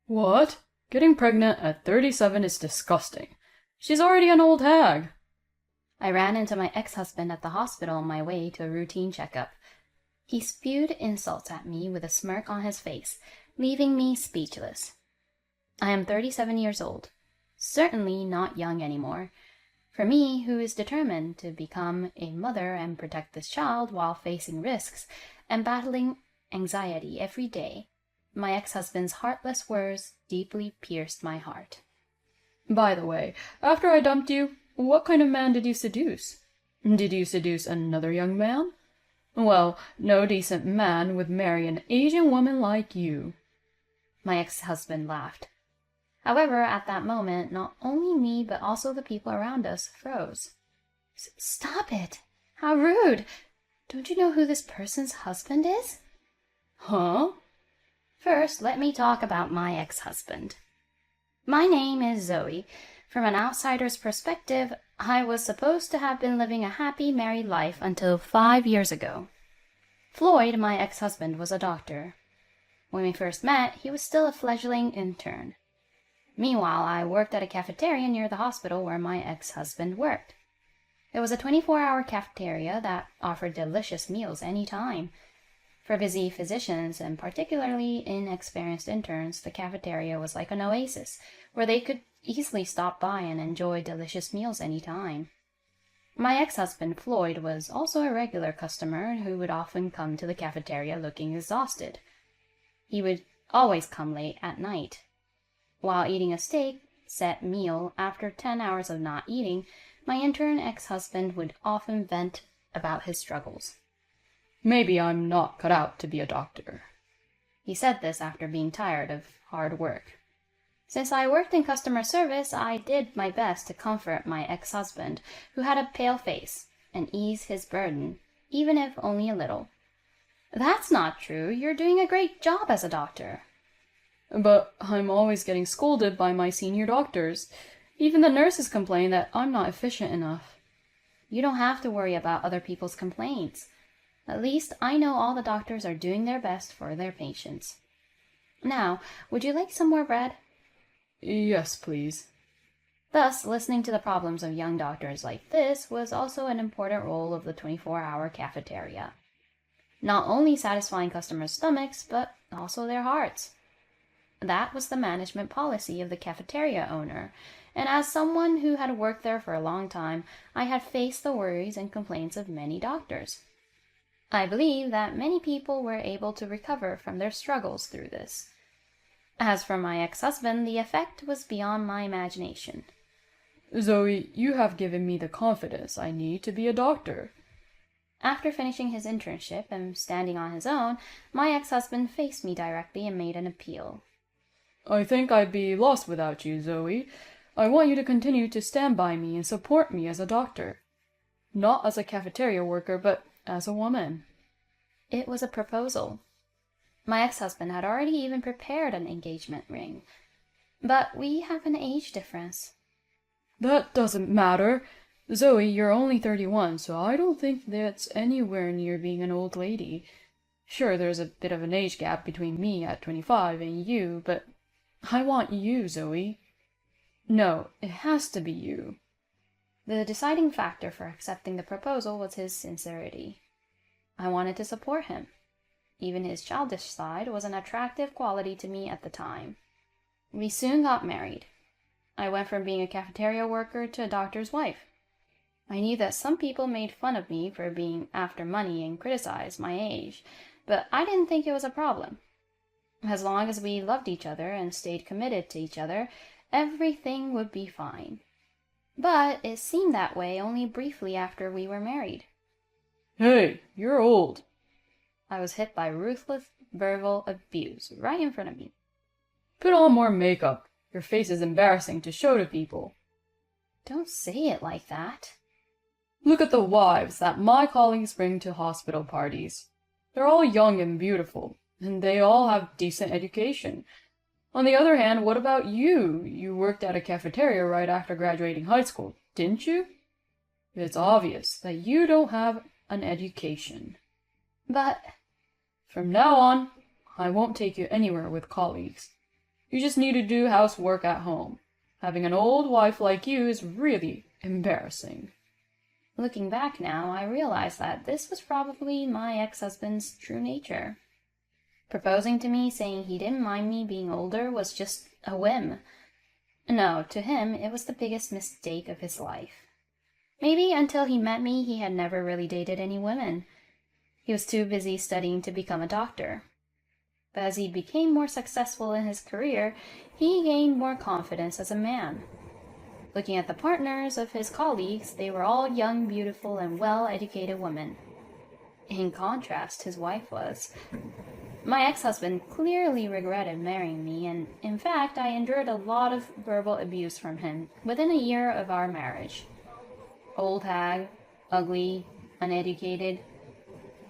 What? Getting pregnant at 37 is disgusting. She's already an old hag. I ran into my ex-husband at the hospital on my way to a routine checkup. He spewed insults at me with a smirk on his face, leaving me speechless. I am 37 years old, certainly not young anymore. For me, who is determined to become a mother and protect this child while facing risks and battling anxiety every day, my ex-husband's heartless words deeply pierced my heart. By the way, after I dumped you, what kind of man did you seduce? Did you seduce another young man? Well, no decent man would marry an Asian woman like you. My ex-husband laughed. However, at that moment, not only me but also the people around us froze. Stop it! How rude! Don't you know who this person's husband is? Huh? First, let me talk about my ex-husband. My name is Zoe. From an outsider's perspective, I was supposed to have been living a happy married life until 5 years ago. Floyd, my ex-husband, was a doctor. When we first met, he was still a fledgling intern. Meanwhile, I worked at a cafeteria near the hospital where my ex-husband worked. It was a 24-hour cafeteria that offered delicious meals any time. For busy physicians, and particularly inexperienced interns, the cafeteria was like an oasis, where they could easily stop by and enjoy delicious meals any time. My ex-husband, Floyd, was also a regular customer who would often come to the cafeteria looking exhausted. He would always come late at night. While eating a steak-set meal after 10 hours of not eating, my intern ex-husband would often vent about his struggles. Maybe I'm not cut out to be a doctor. He said this after being tired of hard work. Since I worked in customer service, I did my best to comfort my ex-husband, who had a pale face, and ease his burden, even if only a little. That's not true. You're doing a great job as a doctor. But I'm always getting scolded by my senior doctors. Even the nurses complain that I'm not efficient enough. You don't have to worry about other people's complaints. At least I know all the doctors are doing their best for their patients. Now, would you like some more bread? Yes, please. Thus, listening to the problems of young doctors like this was also an important role of the 24-hour cafeteria. Not only satisfying customers' stomachs, but also their hearts. That was the management policy of the cafeteria owner, and as someone who had worked there for a long time, I had faced the worries and complaints of many doctors. I believe that many people were able to recover from their struggles through this. As for my ex-husband, the effect was beyond my imagination. Zoe, you have given me the confidence I need to be a doctor. After finishing his internship and standing on his own, my ex-husband faced me directly and made an appeal. I think I'd be lost without you, Zoe. I want you to continue to stand by me and support me as a doctor. Not as a cafeteria worker, but as a woman. It was a proposal. My ex-husband had already even prepared an engagement ring. But we have an age difference. That doesn't matter. Zoe, you're only 31, so I don't think that's anywhere near being an old lady. Sure, there's a bit of an age gap between me at 25 and you, but I want you, Zoe. No, it has to be you. The deciding factor for accepting the proposal was his sincerity. I wanted to support him. Even his childish side was an attractive quality to me at the time. We soon got married. I went from being a cafeteria worker to a doctor's wife. I knew that some people made fun of me for being after money and criticized my age, but I didn't think it was a problem. As long as we loved each other and stayed committed to each other, everything would be fine. But it seemed that way only briefly after we were married. Hey, you're old. I was hit by ruthless verbal abuse right in front of me. Put on more makeup. Your face is embarrassing to show to people. Don't say it like that. Look at the wives that my colleagues bring to hospital parties. They're all young and beautiful, and they all have decent education. On the other hand, what about you? You worked at a cafeteria right after graduating high school, didn't you? It's obvious that you don't have an education. But from now on, I won't take you anywhere with colleagues. You just need to do housework at home. Having an old wife like you is really embarrassing." Looking back now, I realize that this was probably my ex-husband's true nature. Proposing to me, saying he didn't mind me being older, was just a whim. No, to him, it was the biggest mistake of his life. Maybe until he met me, he had never really dated any women. He was too busy studying to become a doctor. But as he became more successful in his career, he gained more confidence as a man. Looking at the partners of his colleagues, they were all young, beautiful, and well-educated women. In contrast, his wife was. My ex-husband clearly regretted marrying me, and in fact, I endured a lot of verbal abuse from him within a year of our marriage. Old hag, ugly, uneducated.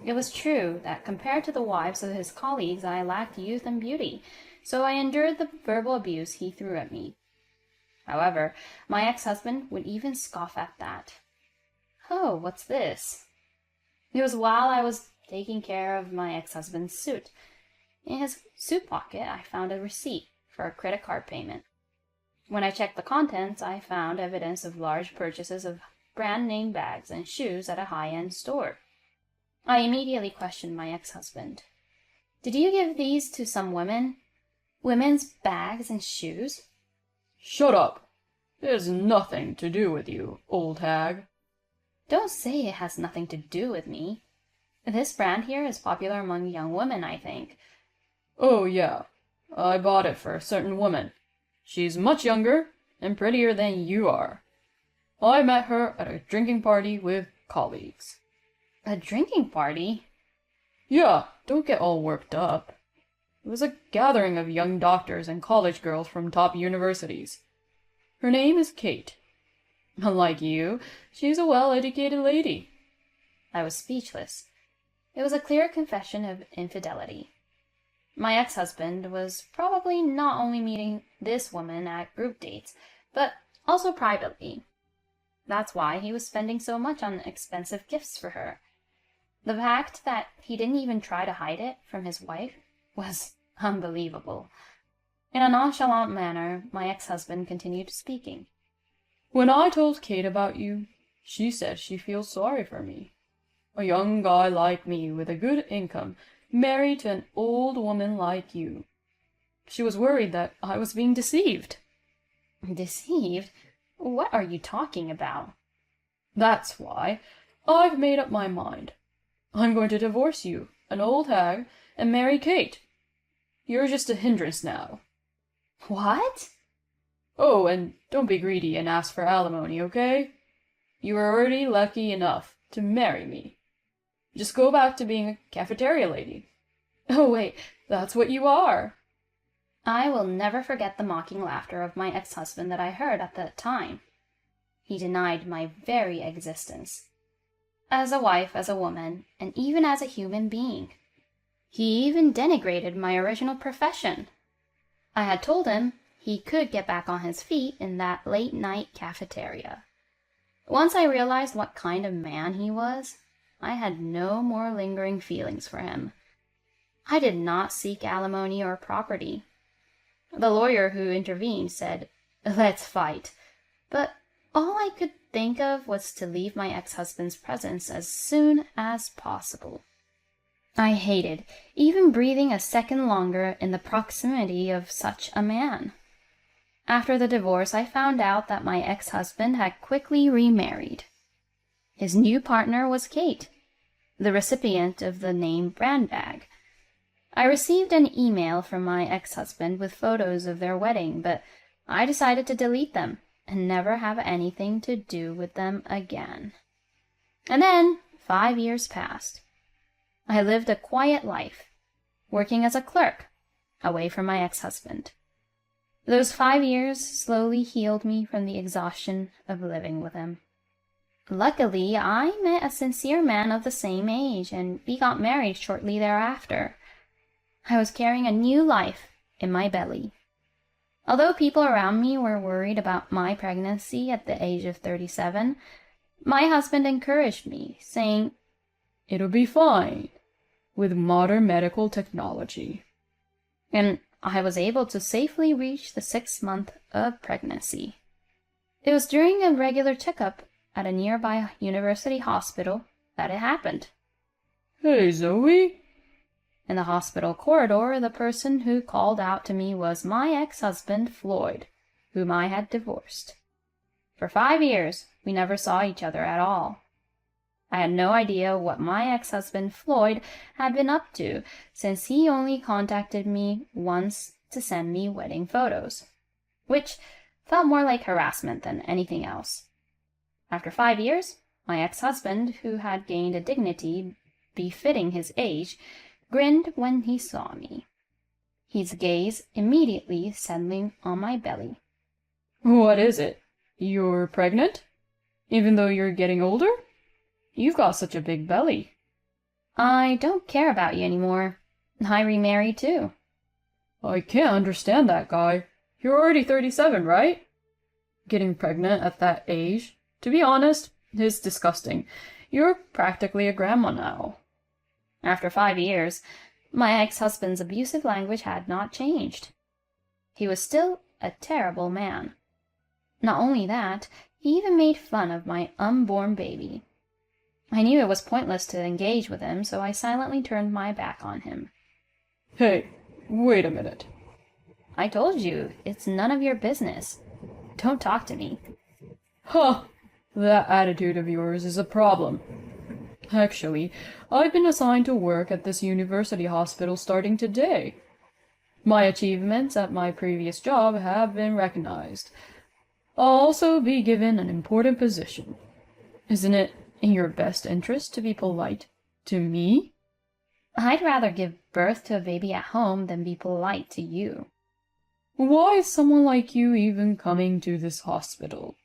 It was true that compared to the wives of his colleagues, I lacked youth and beauty, so I endured the verbal abuse he threw at me. However, my ex-husband would even scoff at that. "Oh, what's this?" It was while I was taking care of my ex-husband's suit. In his suit pocket, I found a receipt for a credit card payment. When I checked the contents, I found evidence of large purchases of brand-name bags and shoes at a high-end store. I immediately questioned my ex-husband. "Did you give these to some women? Women's bags and shoes?" "Shut up. It has nothing to do with you, old hag." "Don't say it has nothing to do with me. This brand here is popular among young women, I think." "Oh, yeah. I bought it for a certain woman. She's much younger and prettier than you are. I met her at a drinking party with colleagues." "A drinking party?" "Yeah, don't get all worked up. It was a gathering of young doctors and college girls from top universities. Her name is Kate. Unlike you, she's a well-educated lady." I was speechless. It was a clear confession of infidelity. My ex-husband was probably not only meeting this woman at group dates, but also privately. That's why he was spending so much on expensive gifts for her. The fact that he didn't even try to hide it from his wife was unbelievable. In a nonchalant manner, my ex-husband continued speaking. "When I told Kate about you, she said she feels sorry for me. A young guy like me with a good income married to an old woman like you. She was worried that I was being deceived." "Deceived? What are you talking about?" "That's why I've made up my mind. I'm going to divorce you, an old hag, and marry Kate. You're just a hindrance now." "What?" "Oh, and don't be greedy and ask for alimony, okay? You are already lucky enough to marry me. Just go back to being a cafeteria lady." "Oh, wait, that's what you are." I will never forget the mocking laughter of my ex-husband that I heard at the time. He denied my very existence. As a wife, as a woman, and even as a human being. He even denigrated my original profession. I had told him he could get back on his feet in that late-night cafeteria. Once I realized what kind of man he was, I had no more lingering feelings for him. I did not seek alimony or property. The lawyer who intervened said, "Let's fight," but all I could think of was to leave my ex-husband's presence as soon as possible. I hated even breathing a second longer in the proximity of such a man. After the divorce, I found out that my ex-husband had quickly remarried. His new partner was Kate, the recipient of the name brand bag. I received an email from my ex-husband with photos of their wedding, but I decided to delete them and never have anything to do with them again. And then 5 years passed. I lived a quiet life, working as a clerk, away from my ex-husband. Those 5 years slowly healed me from the exhaustion of living with him. Luckily, I met a sincere man of the same age, and we got married shortly thereafter. I was carrying a new life in my belly. Although people around me were worried about my pregnancy at the age of 37, my husband encouraged me, saying, "It'll be fine with modern medical technology." And I was able to safely reach the 6th month of pregnancy. It was during a regular checkup at a nearby university hospital that it happened. Hey, Zoe. In the hospital corridor, the person who called out to me was my ex-husband, Floyd, whom I had divorced. For 5 years, we never saw each other at all. I had no idea what my ex-husband, Floyd, had been up to, since he only contacted me once to send me wedding photos, which felt more like harassment than anything else. After 5 years, my ex-husband, who had gained a dignity befitting his age, grinned when he saw me, his gaze immediately settling on my belly. What is it? You're pregnant? Even though you're getting older? You've got such a big belly. I don't care about you anymore. I remarried too. I can't understand that guy. You're already 37, right? Getting pregnant at that age, to be honest, is disgusting. You're practically a grandma now. After 5 years, my ex-husband's abusive language had not changed. He was still a terrible man. Not only that, he even made fun of my unborn baby. I knew it was pointless to engage with him, so I silently turned my back on him. Hey, wait a minute. I told you, it's none of your business. Don't talk to me. Huh, that attitude of yours is a problem. Actually, I've been assigned to work at this university hospital starting today. My achievements at my previous job have been recognized. I'll also be given an important position. Isn't it in your best interest to be polite to me? I'd rather give birth to a baby at home than be polite to you. Why is someone like you even coming to this hospital?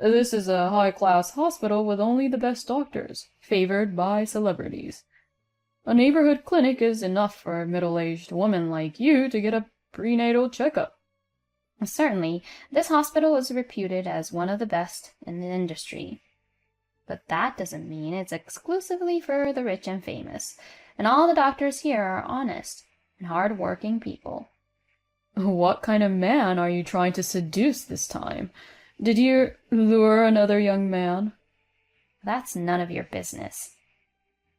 This is a high-class hospital with only the best doctors, favored by celebrities. A neighborhood clinic is enough for a middle-aged woman like you to get a prenatal checkup. Certainly, this hospital is reputed as one of the best in the industry. But that doesn't mean it's exclusively for the rich and famous, and all the doctors here are honest and hard-working people. What kind of man are you trying to seduce this time? Did you lure another young man? That's none of your business.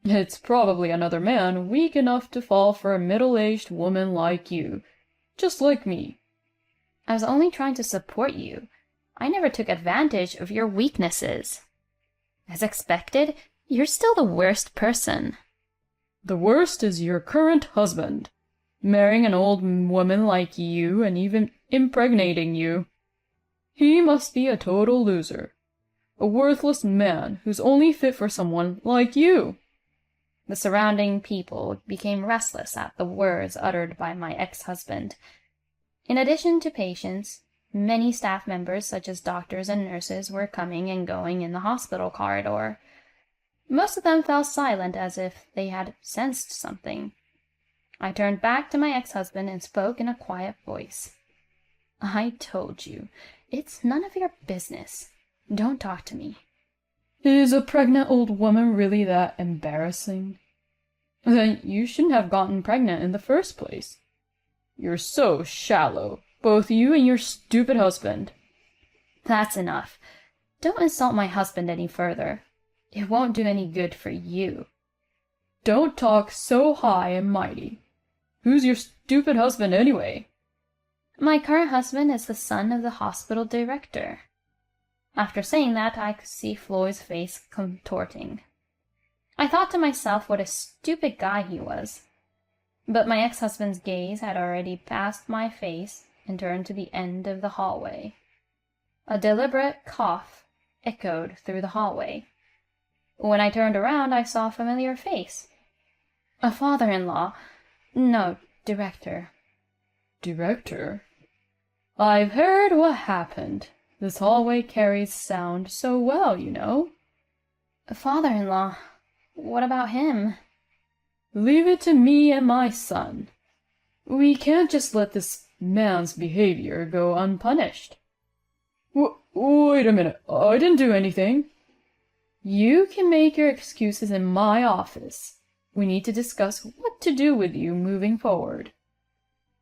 It's probably another man weak enough to fall for a middle-aged woman like you, just like me. I was only trying to support you. I never took advantage of your weaknesses. As expected, you're still the worst person. The worst is your current husband, marrying an old woman like you and even impregnating you. He must be a total loser, a worthless man who's only fit for someone like you. The surrounding people became restless at the words uttered by my ex-husband. In addition to patients, many staff members, such as doctors and nurses, were coming and going in the hospital corridor. Most of them fell silent as if they had sensed something. I turned back to my ex-husband and spoke in a quiet voice. I told you, it's none of your business. Don't talk to me. Is a pregnant old woman really that embarrassing? Then you shouldn't have gotten pregnant in the first place. You're so shallow, both you and your stupid husband. That's enough. Don't insult my husband any further. It won't do any good for you. Don't talk so high and mighty. Who's your stupid husband anyway? My current husband is the son of the hospital director. After saying that, I could see Floyd's face contorting. I thought to myself what a stupid guy he was. But my ex-husband's gaze had already passed my face and turned to the end of the hallway. A deliberate cough echoed through the hallway. When I turned around, I saw a familiar face. A father-in-law. No, director. Director? I've heard what happened. This hallway carries sound so well, you know. A father-in-law. What about him? Leave it to me and my son. We can't just let this man's behavior go unpunished. Wait a minute. I didn't do anything. You can make your excuses in my office. We need to discuss what to do with you moving forward.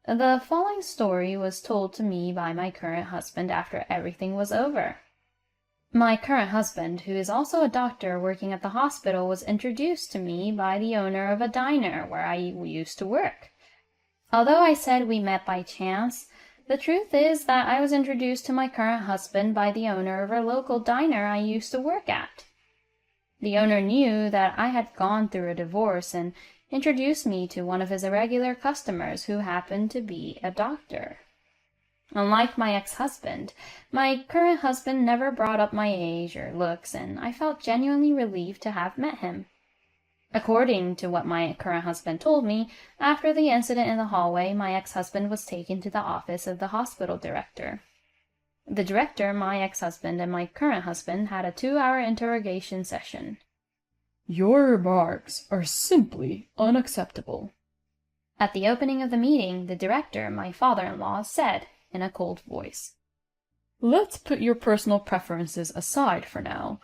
The following story was told to me by my current husband after everything was over. My current husband, who is also a doctor working at the hospital, was introduced to me by the owner of a diner where I used to work. Although I said we met by chance, the truth is that I was introduced to my current husband by the owner of a local diner I used to work at. The owner knew that I had gone through a divorce and introduced me to one of his irregular customers who happened to be a doctor. Unlike my ex-husband, my current husband never brought up my age or looks, and I felt genuinely relieved to have met him. According to what my current husband told me, after the incident in the hallway, my ex-husband was taken to the office of the hospital director. The director, my ex-husband, and my current husband had a 2-hour interrogation session. Your remarks are simply unacceptable. At the opening of the meeting, the director, my father-in-law, said in a cold voice, Let's put your personal preferences aside for now.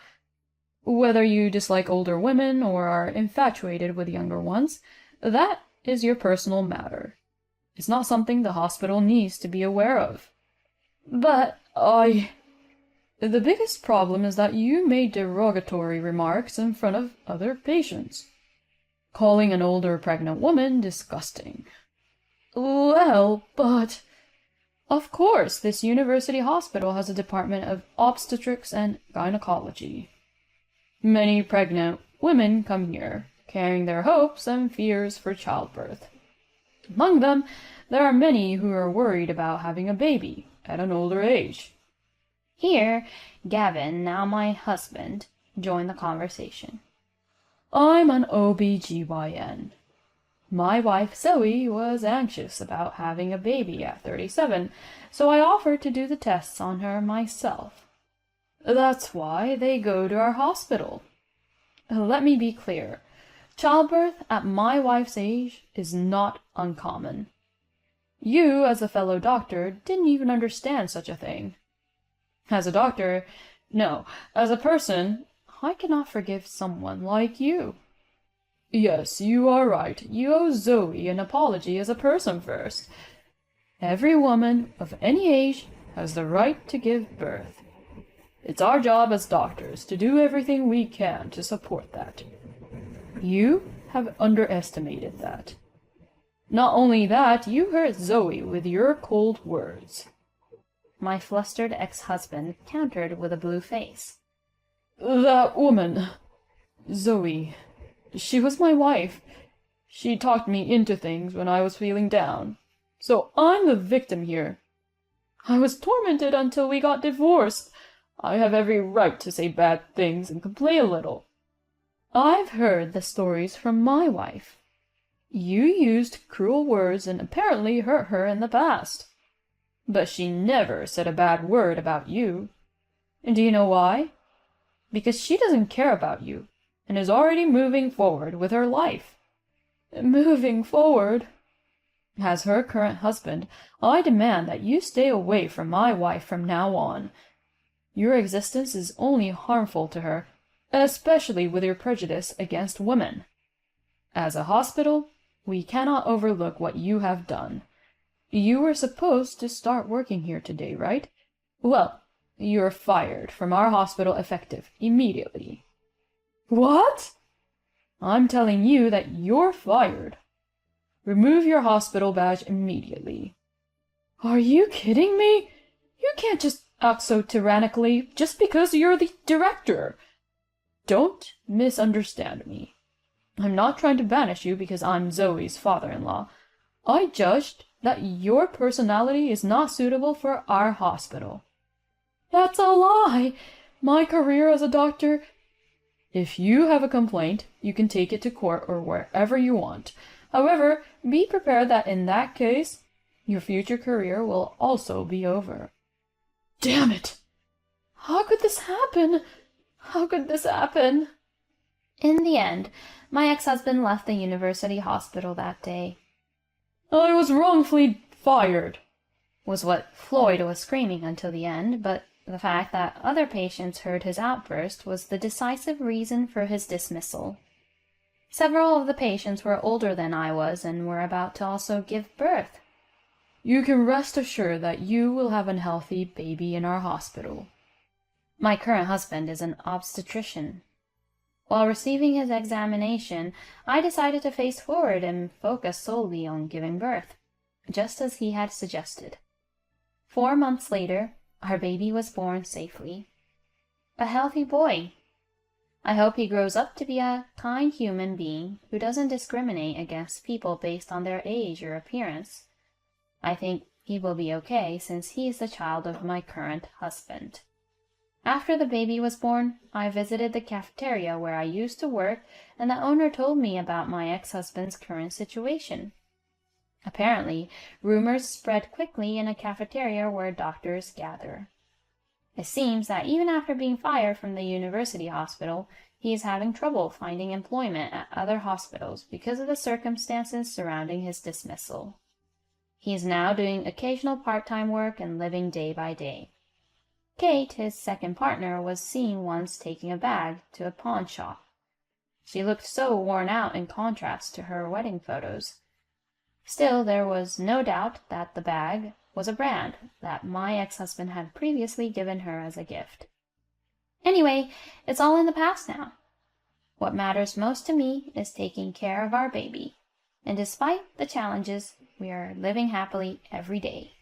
Whether you dislike older women or are infatuated with younger ones, that is your personal matter. It's not something the hospital needs to be aware of. But the biggest problem is that you made derogatory remarks in front of other patients, calling an older pregnant woman disgusting. Well, but of course, this university hospital has a department of obstetrics and gynecology. Many pregnant women come here, carrying their hopes and fears for childbirth. Among them, there are many who are worried about having a baby at an older age. Here, Gavin, now my husband, joined the conversation. I'm an OB/GYN. My wife Zoe was anxious about having a baby at 37, so I offered to do the tests on her myself. That's why they go to our hospital. Let me be clear. Childbirth at my wife's age is not uncommon. You, as a fellow doctor, didn't even understand such a thing. As a doctor, no, as a person, I cannot forgive someone like you. Yes, you are right. You owe Zoe an apology as a person first. Every woman of any age has the right to give birth. It's our job as doctors to do everything we can to support that. You have underestimated that. Not only that, you hurt Zoe with your cold words. My flustered ex-husband countered with a blue face. That woman, Zoe, she was my wife. She talked me into things when I was feeling down. So I'm the victim here. I was tormented until we got divorced. I have every right to say bad things and complain a little. I've heard the stories from my wife. You used cruel words and apparently hurt her in the past. But she never said a bad word about you. And do you know why? Because she doesn't care about you and is already moving forward with her life. Moving forward? As her current husband, I demand that you stay away from my wife from now on. Your existence is only harmful to her, especially with your prejudice against women. As a hospital, we cannot overlook what you have done. You were supposed to start working here today, right? Well, you're fired from our hospital effective immediately. What? I'm telling you that you're fired. Remove your hospital badge immediately. Are you kidding me? You can't just act so tyrannically just because you're the director. Don't misunderstand me. I'm not trying to banish you because I'm Zoe's father-in-law. I judged that your personality is not suitable for our hospital. That's a lie! My career as a doctor... If you have a complaint, you can take it to court or wherever you want. However, be prepared that in that case, your future career will also be over. Damn it! How could this happen? How could this happen? In the end, my ex-husband left the university hospital that day. I was wrongfully fired, was what Floyd was screaming until the end, but the fact that other patients heard his outburst was the decisive reason for his dismissal. Several of the patients were older than I was and were about to also give birth. You can rest assured that you will have a healthy baby in our hospital. My current husband is an obstetrician. While receiving his examination, I decided to face forward and focus solely on giving birth, just as he had suggested. 4 months later, our baby was born safely. A healthy boy. I hope he grows up to be a kind human being who doesn't discriminate against people based on their age or appearance. I think he will be okay since he is the child of my current husband. After the baby was born, I visited the cafeteria where I used to work, and the owner told me about my ex-husband's current situation. Apparently, rumors spread quickly in a cafeteria where doctors gather. It seems that even after being fired from the university hospital, he is having trouble finding employment at other hospitals because of the circumstances surrounding his dismissal. He is now doing occasional part-time work and living day by day. Kate, his second partner, was seen once taking a bag to a pawn shop. She looked so worn out in contrast to her wedding photos. Still, there was no doubt that the bag was a brand that my ex-husband had previously given her as a gift. Anyway, it's all in the past now. What matters most to me is taking care of our baby, and despite the challenges, we are living happily every day.